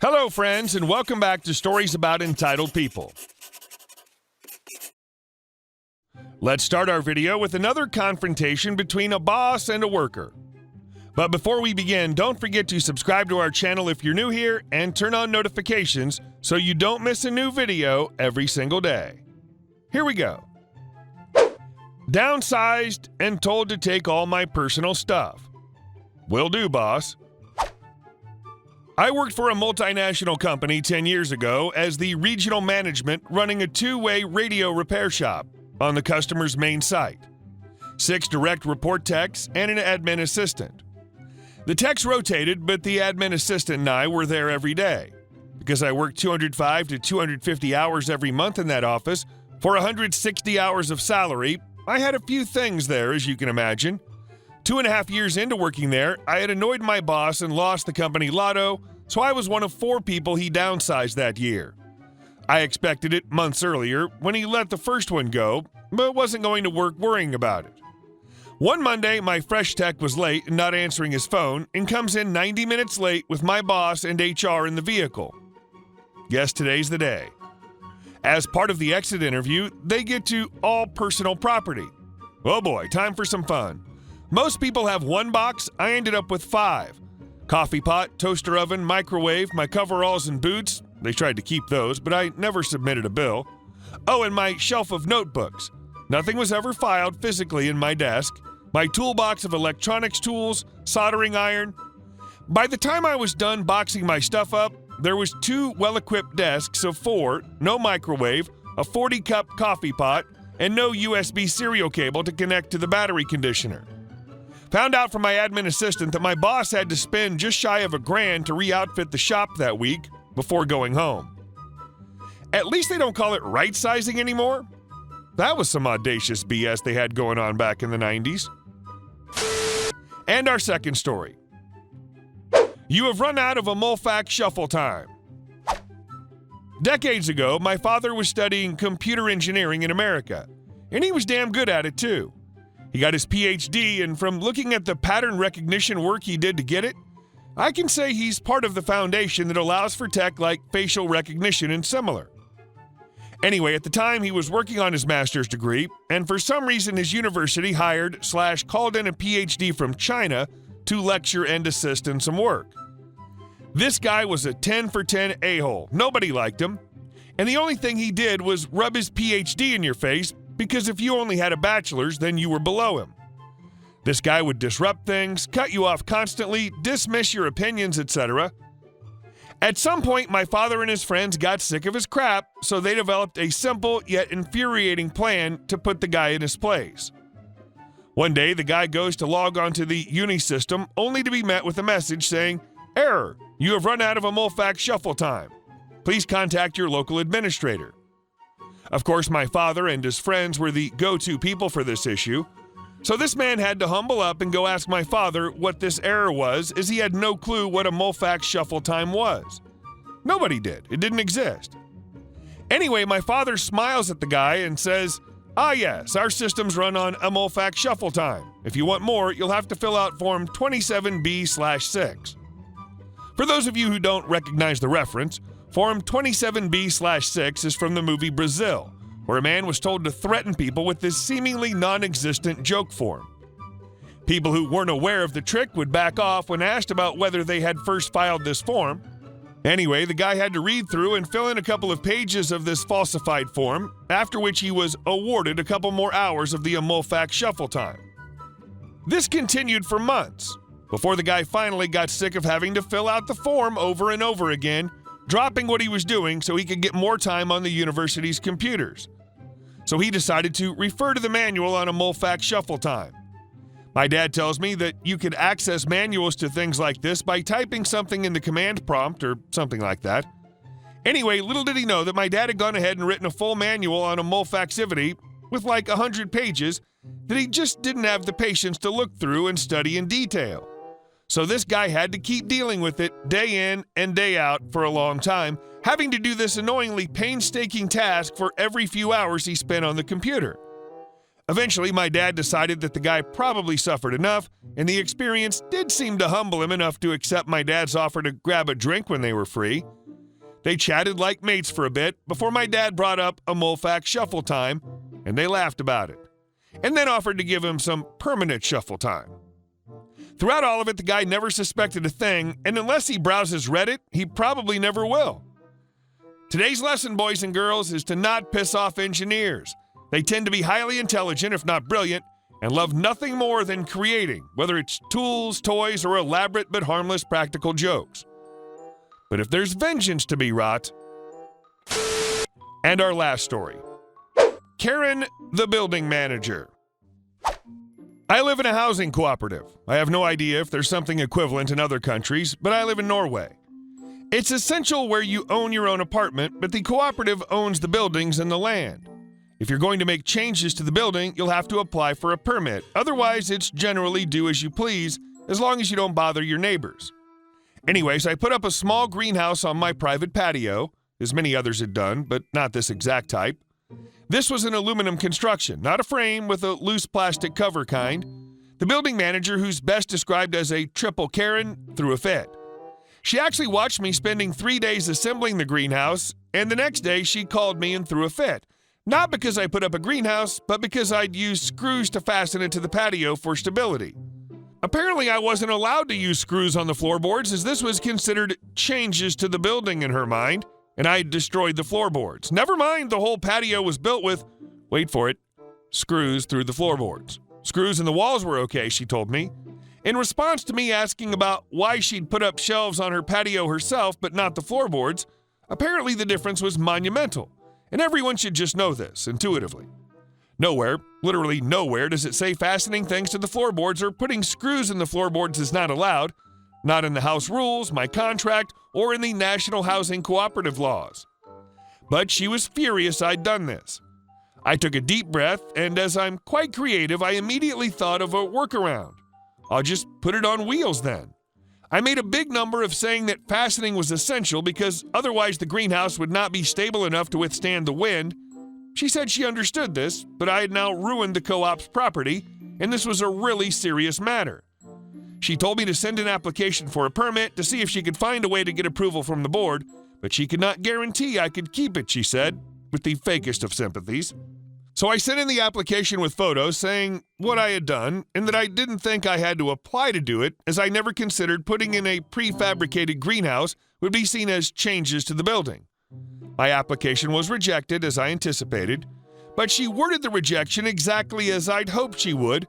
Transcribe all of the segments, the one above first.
Hello, friends, and welcome back to Stories About Entitled People. Let's start our video with another confrontation between a boss and a worker. But before we begin, don't forget to subscribe to our channel if you're new here and turn on notifications so you don't miss a new video every single day. Here we go. Downsized and told to take all my personal stuff. Will do, boss. I worked for a multinational company 10 years ago as the regional management running a two-way radio repair shop on the customer's main site. 6 direct report techs and an admin assistant. The techs rotated, but the admin assistant and I were there every day. Because I worked 205 to 250 hours every month in that office for 160 hours of salary, I had a few things there, as you can imagine. 2.5 years into working there, I had annoyed my boss and lost the company lotto, so I was one of 4 people he downsized that year. I expected it months earlier when he let the first one go, but wasn't going to work worrying about it. One Monday, my fresh tech was late and not answering his phone and comes in 90 minutes late with my boss and HR in the vehicle. Guess today's the day. As part of the exit interview, they get to all personal property. Oh boy, time for some fun. Most people have 1 box, I ended up with 5. Coffee pot, toaster oven, microwave, my coveralls and boots. They tried to keep those, but I never submitted a bill. Oh, and my shelf of notebooks. Nothing was ever filed physically in my desk. My toolbox of electronics tools, soldering iron. By the time I was done boxing my stuff up, there was 2 well-equipped desks of 4, no microwave, a 40-cup coffee pot, and no USB serial cable to connect to the battery conditioner. Found out from my admin assistant that my boss had to spend just shy of $1,000 to re-outfit the shop that week before going home. At least they don't call it right-sizing anymore. That was some audacious BS they had going on back in the 90s. And our second story. You have run out of a Mulfac shuffle time. Decades ago, my father was studying computer engineering in America, and he was damn good at it too. He got his PhD, and from looking at the pattern recognition work he did to get it, I can say he's part of the foundation that allows for tech like facial recognition and similar. Anyway, at the time he was working on his master's degree, and for some reason his university hired/called in a PhD from China to lecture and assist in some work. This guy was a 10 for 10 a-hole. Nobody liked him. And the only thing he did was rub his PhD in your face, because if you only had a bachelor's, then you were below him. This guy would disrupt things, cut you off constantly, dismiss your opinions, etc. At some point, my father and his friends got sick of his crap, so they developed a simple yet infuriating plan to put the guy in his place. One day, the guy goes to log onto the uni system, only to be met with a message saying, "Error, you have run out of a Mulfac shuffle time. Please contact your local administrator." Of course, my father and his friends were the go-to people for this issue, so this man had to humble up and go ask my father what this error was, as he had no clue what a Mulfac shuffle time was. Nobody did. It didn't exist. Anyway, my father smiles at the guy and says, "Ah yes, our systems run on a Mulfac shuffle time. If you want more, you'll have to fill out Form 27B/6. For those of you who don't recognize the reference, Form 27B/6 is from the movie Brazil, where a man was told to threaten people with this seemingly non-existent joke form. People who weren't aware of the trick would back off when asked about whether they had first filed this form. Anyway, the guy had to read through and fill in a couple of pages of this falsified form, after which he was awarded a couple more hours of the Mulfac shuffle time. This continued for months, before the guy finally got sick of having to fill out the form over and over again, dropping what he was doing so he could get more time on the university's computers. So he decided to refer to the manual on a Mulfac shuffle time. My dad tells me that you could access manuals to things like this by typing something in the command prompt or something like that. Anyway, little did he know that my dad had gone ahead and written a full manual on a Mulfactivity with like 100 pages that he just didn't have the patience to look through and study in detail. So this guy had to keep dealing with it day in and day out for a long time, having to do this annoyingly painstaking task for every few hours he spent on the computer. Eventually, my dad decided that the guy probably suffered enough, and the experience did seem to humble him enough to accept my dad's offer to grab a drink when they were free. They chatted like mates for a bit before my dad brought up a Mulfac shuffle time, and they laughed about it, and then offered to give him some permanent shuffle time. Throughout all of it, the guy never suspected a thing, and unless he browses Reddit, he probably never will. Today's lesson, boys and girls, is to not piss off engineers. They tend to be highly intelligent, if not brilliant, and love nothing more than creating, whether it's tools, toys, or elaborate but harmless practical jokes. But if there's vengeance to be wrought... And our last story. Karen, the building manager. I live in a housing cooperative. I have no idea if there's something equivalent in other countries, but I live in Norway. It's essential where you own your own apartment, but the cooperative owns the buildings and the land. If you're going to make changes to the building, you'll have to apply for a permit. Otherwise, it's generally do as you please, as long as you don't bother your neighbors. Anyways, I put up a small greenhouse on my private patio, as many others had done, but not this exact type. This was an aluminum construction, not a frame with a loose plastic cover kind. The building manager, who's best described as a triple Karen, threw a fit. She actually watched me spending 3 days assembling the greenhouse, and the next day she called me and threw a fit. Not because I put up a greenhouse, but because I'd used screws to fasten it to the patio for stability. Apparently, I wasn't allowed to use screws on the floorboards, as this was considered changes to the building in her mind, and I'd destroyed the floorboards. Never mind, the whole patio was built with, wait for it, screws through the floorboards. Screws in the walls were okay, she told me. In response to me asking about why she'd put up shelves on her patio herself but not the floorboards, apparently the difference was monumental. And everyone should just know this, intuitively. Nowhere, literally nowhere, does it say fastening things to the floorboards or putting screws in the floorboards is not allowed. Not in the house rules, my contract, or in the National Housing Cooperative laws. But she was furious I'd done this. I took a deep breath, and as I'm quite creative, I immediately thought of a workaround. I'll just put it on wheels then. I made a big number of saying that fastening was essential because otherwise the greenhouse would not be stable enough to withstand the wind. She said she understood this, but I had now ruined the co-op's property, and this was a really serious matter. She told me to send an application for a permit to see if she could find a way to get approval from the board, but she could not guarantee I could keep it, she said, with the fakest of sympathies. So I sent in the application with photos saying what I had done and that I didn't think I had to apply to do it, as I never considered putting in a prefabricated greenhouse would be seen as changes to the building. My application was rejected as I anticipated, but she worded the rejection exactly as I'd hoped she would.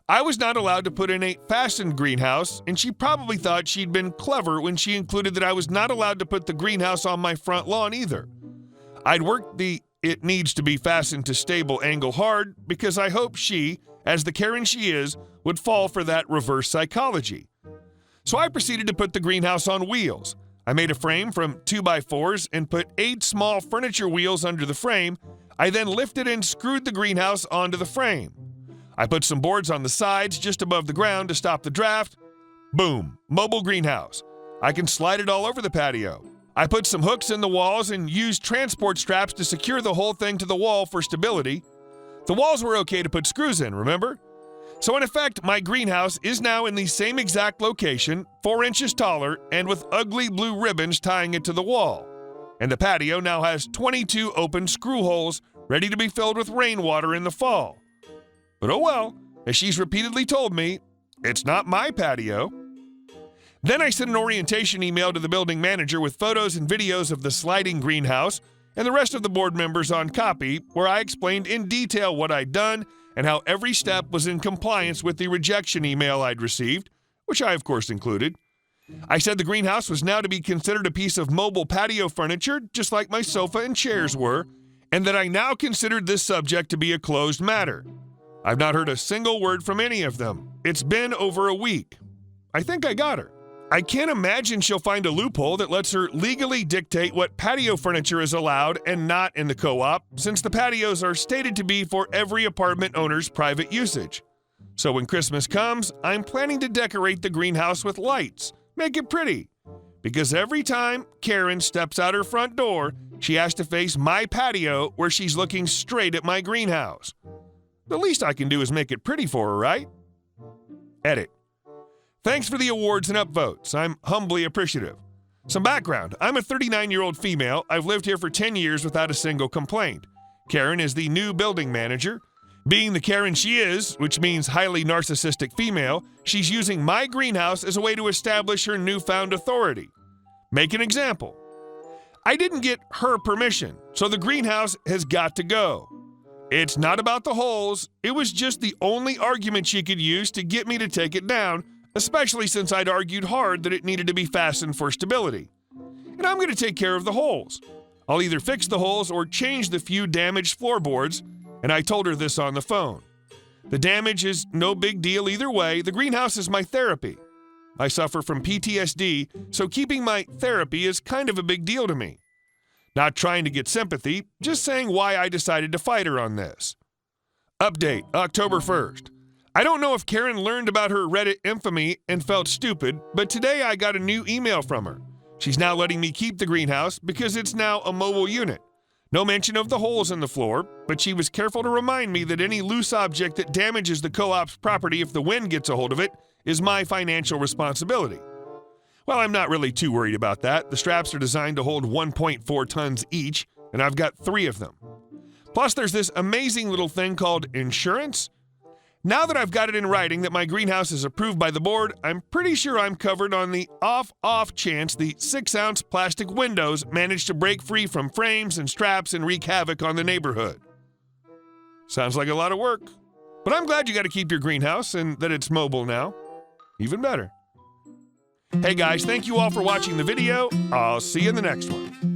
I was not allowed to put in a fastened greenhouse, and she probably thought she'd been clever when she included that I was not allowed to put the greenhouse on my front lawn either. I'd worked the "it needs to be fastened to stable" angle hard because I hoped she, as the Karen she is, would fall for that reverse psychology. So I proceeded to put the greenhouse on wheels. I made a frame from 2x4s and put 8 small furniture wheels under the frame. I then lifted and screwed the greenhouse onto the frame. I put some boards on the sides just above the ground to stop the draft. Boom, mobile greenhouse. I can slide it all over the patio. I put some hooks in the walls and used transport straps to secure the whole thing to the wall for stability. The walls were okay to put screws in, remember? So in effect, my greenhouse is now in the same exact location, 4 inches taller, and with ugly blue ribbons tying it to the wall. And the patio now has 22 open screw holes ready to be filled with rainwater in the fall. But oh well, as she's repeatedly told me, it's not my patio. Then I sent an orientation email to the building manager with photos and videos of the sliding greenhouse and the rest of the board members on copy, where I explained in detail what I'd done and how every step was in compliance with the rejection email I'd received, which I of course included. I said the greenhouse was now to be considered a piece of mobile patio furniture, just like my sofa and chairs were, and that I now considered this subject to be a closed matter. I've not heard a single word from any of them. It's been over a week. I think I got her. I can't imagine she'll find a loophole that lets her legally dictate what patio furniture is allowed and not in the co-op, since the patios are stated to be for every apartment owner's private usage. So when Christmas comes, I'm planning to decorate the greenhouse with lights, make it pretty, because every time Karen steps out her front door, she has to face my patio where she's looking straight at my greenhouse. The least I can do is make it pretty for her, right? Edit. Thanks for the awards and upvotes. I'm humbly appreciative. Some background. I'm a 39-year-old female. I've lived here for 10 years without a single complaint. Karen is the new building manager. Being the Karen she is, which means highly narcissistic female, she's using my greenhouse as a way to establish her newfound authority. Make an example. I didn't get her permission, so the greenhouse has got to go. It's not about the holes. It was just the only argument she could use to get me to take it down, especially since I'd argued hard that it needed to be fastened for stability. And I'm going to take care of the holes. I'll either fix the holes or change the few damaged floorboards, and I told her this on the phone. The damage is no big deal either way. The greenhouse is my therapy. I suffer from PTSD, so keeping my therapy is kind of a big deal to me. Not trying to get sympathy, just saying why I decided to fight her on this. Update, October 1st. I don't know if Karen learned about her Reddit infamy and felt stupid, but today I got a new email from her. She's now letting me keep the greenhouse because it's now a mobile unit. No mention of the holes in the floor, but she was careful to remind me that any loose object that damages the co-op's property if the wind gets a hold of it is my financial responsibility. Well, I'm not really too worried about that. The straps are designed to hold 1.4 tons each, and I've got 3 of them. Plus, there's this amazing little thing called insurance. Now that I've got it in writing that my greenhouse is approved by the board, I'm pretty sure I'm covered on the off chance the 6-ounce plastic windows manage to break free from frames and straps and wreak havoc on the neighborhood. Sounds like a lot of work, but I'm glad you got to keep your greenhouse and that it's mobile now. Even better. Hey guys, thank you all for watching the video. I'll see you in the next one.